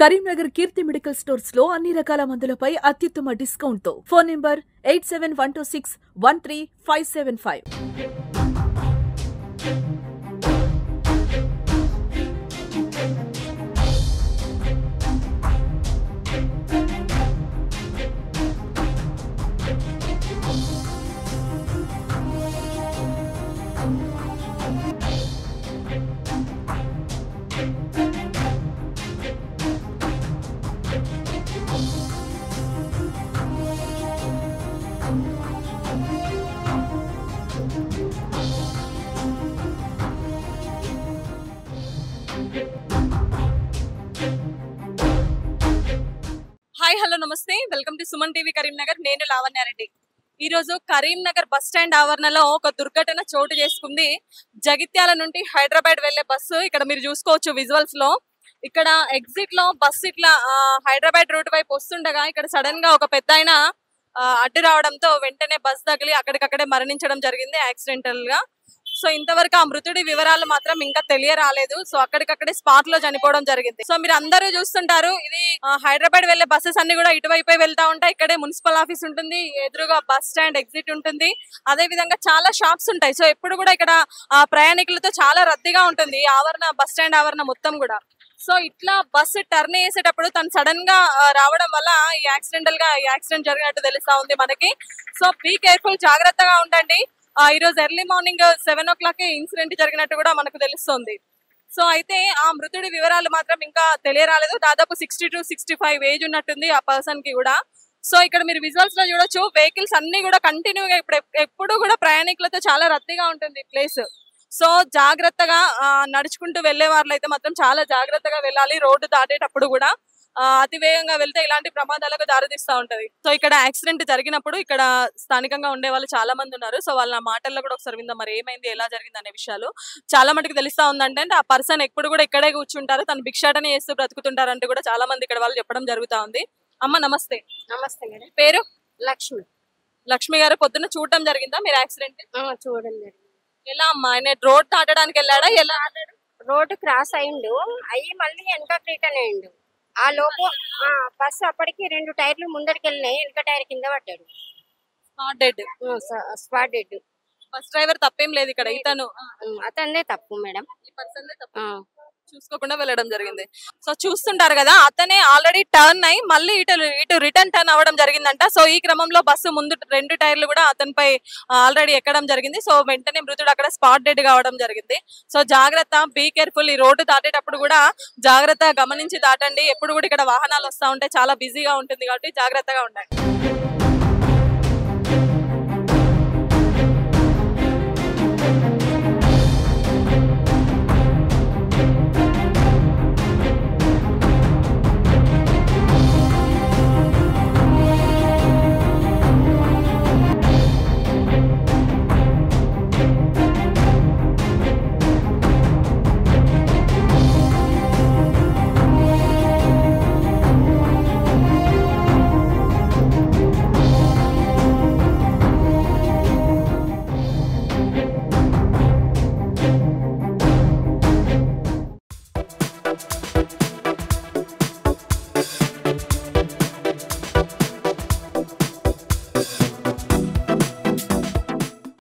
కరీంనగర్ కీర్తి medical stores లో అన్ని రకాల మందులపై అత్యుత్తమ డిస్కౌంట్ తో ఫోన్ నంబర్ 8712613575. హాయ్ హలో నమస్తే welcome to Suman TV Karimnagar. నేను లావణ్యారెడ్డి. ఈ రోజు కరీంనగర్ బస్ స్టాండ్ ఆవరణలో ఒక దుర్ఘటన చోటు చేసుకుంది. జగిత్యాల నుండి హైదరాబాద్ వెళ్లే బస్సు ఇక్కడ మీరు చూసుకోవచ్చు విజువల్స్ లో. ఇక్కడ ఎగ్జిట్ లో బస్సు ఇట్లా హైదరాబాద్ రూట్ వైపు వస్తుండగా ఇక్కడ సడన్ గా ఒక పెద్ద ఆయన అడ్డు రావడంతో వెంటనే బస్ తగిలి అక్కడికక్కడే మరణించడం జరిగింది యాక్సిడెంటల్ గా. సో ఇంతవరకు ఆ మృతుడి వివరాలు మాత్రం ఇంకా తెలియరాలేదు. సో అక్కడికక్కడే స్పాట్ లో చనిపోవడం జరిగింది. సో మీరు అందరూ చూస్తుంటారు, ఇది హైదరాబాద్ వెళ్లే బస్సెస్ అన్ని కూడా ఇటువైపే వెళ్తా ఉంటాయి. ఇక్కడే మున్సిపల్ ఆఫీస్ ఉంటుంది, ఎదురుగా బస్ స్టాండ్ ఎగ్జిట్ ఉంటుంది, అదే విధంగా చాలా షాప్స్ ఉంటాయి. సో ఎప్పుడు కూడా ఇక్కడ ప్రయాణికులతో చాలా రద్దీగా ఉంటుంది ఆవరణ, బస్ స్టాండ్ ఆవరణ మొత్తం కూడా. సో ఇట్లా బస్సు టర్న్ చేసేటప్పుడు తను సడన్ గా రావడం వల్ల ఈ యాక్సిడెంట్ జరిగినట్టు తెలుస్తా ఉంది మనకి. సో బీ కేర్ఫుల్, జాగ్రత్తగా ఉండండి. ఈ రోజు ఎర్లీ మార్నింగ్ 7 o'clock ఇన్సిడెంట్ జరిగినట్టు కూడా మనకు తెలుస్తుంది. సో అయితే ఆ మృతుడి వివరాలు మాత్రం ఇంకా తెలియరాలేదు. దాదాపు 60 to 65 ఏజ్ ఉన్నట్టుంది ఆ పర్సన్ కి కూడా. సో ఇక్కడ మీరు విజువల్స్ లో చూడొచ్చు, వెహికల్స్ అన్ని కూడా కంటిన్యూగా ఎప్పుడు కూడా ప్రయాణికులతో చాలా రద్దీగా ఉంటుంది ప్లేస్. సో జాగ్రత్తగా నడుచుకుంటూ వెళ్లే వాళ్ళు అయితే మాత్రం చాలా జాగ్రత్తగా వెళ్ళాలి. రోడ్డు దాటేటప్పుడు కూడా అతి వేగంగా వెళ్తే ఇలాంటి ప్రమాదాలకు దారితీస్తూ ఉంటది. సో ఇక్కడ యాక్సిడెంట్ జరిగినప్పుడు ఇక్కడ స్థానికంగా ఉండే వాళ్ళు చాలా మంది ఉన్నారు. సో వాళ్ళ మాటల్లో కూడా ఒకసారి విందాం, మరి ఏమైంది, ఎలా జరిగింది అనే విషయాలు. చాలా మటుకు తెలుస్తా ఉందంటే ఆ పర్సన్ ఎప్పుడు కూడా ఇక్కడే కూర్చుంటారు, తను భిక్షాటన చేస్తూ బ్రతుకుతుంటారు అంటూ కూడా చాలా మంది ఇక్కడ వాళ్ళు చెప్పడం జరుగుతా ఉంది. అమ్మ నమస్తే. నమస్తే మేడం. పేరు? లక్ష్మి. లక్ష్మి గారు, పొద్దున్న చూడటం జరిగిందా మీరు యాక్సిడెంట్? చూడండి జరిగింది. ఎలా అమ్మా, ఆయన రోడ్ దాటడానికి వెళ్ళాడా, ఎలా? రోడ్డు క్రాస్ అయిండు, అయ్యి మళ్ళీ వెనక రిటర్న్ అయ్యిండు. ఆ లోపు బస్సు అప్పటికి 2 టైర్లు ముందరికి వెళ్ళినాయి, వెనక టైర్ కింద పడ్డాడు. Spot dead. బస్ డ్రైవర్ తప్పేం లేదు ఇక్కడ, ఇతను అతనే తప్పు మేడం. చూసుకోకుండా వెళ్ళడం జరిగింది. సో చూస్తుంటారు కదా, అతనే ఆల్రెడీ టర్న్ అయి మళ్ళీ ఇటు రిటర్న్ టర్న్ అవ్వడం జరిగిందంట. సో ఈ క్రమంలో బస్సు ముందు 2 టైర్లు కూడా అతనిపై ఆల్రెడీ ఎక్కడం జరిగింది. సో వెంటనే మృతుడు అక్కడ స్పాట్ డెడ్ కావడం జరిగింది. సో జాగ్రత్త, బీ కేర్ఫుల్. ఈ రోడ్డు దాటేటప్పుడు కూడా జాగ్రత్తగా గమనించి దాటండి. ఎప్పుడు కూడా ఇక్కడ వాహనాలు వస్తూ ఉంటాయి, చాలా బిజీగా ఉంటుంది కాబట్టి జాగ్రత్తగా ఉండండి.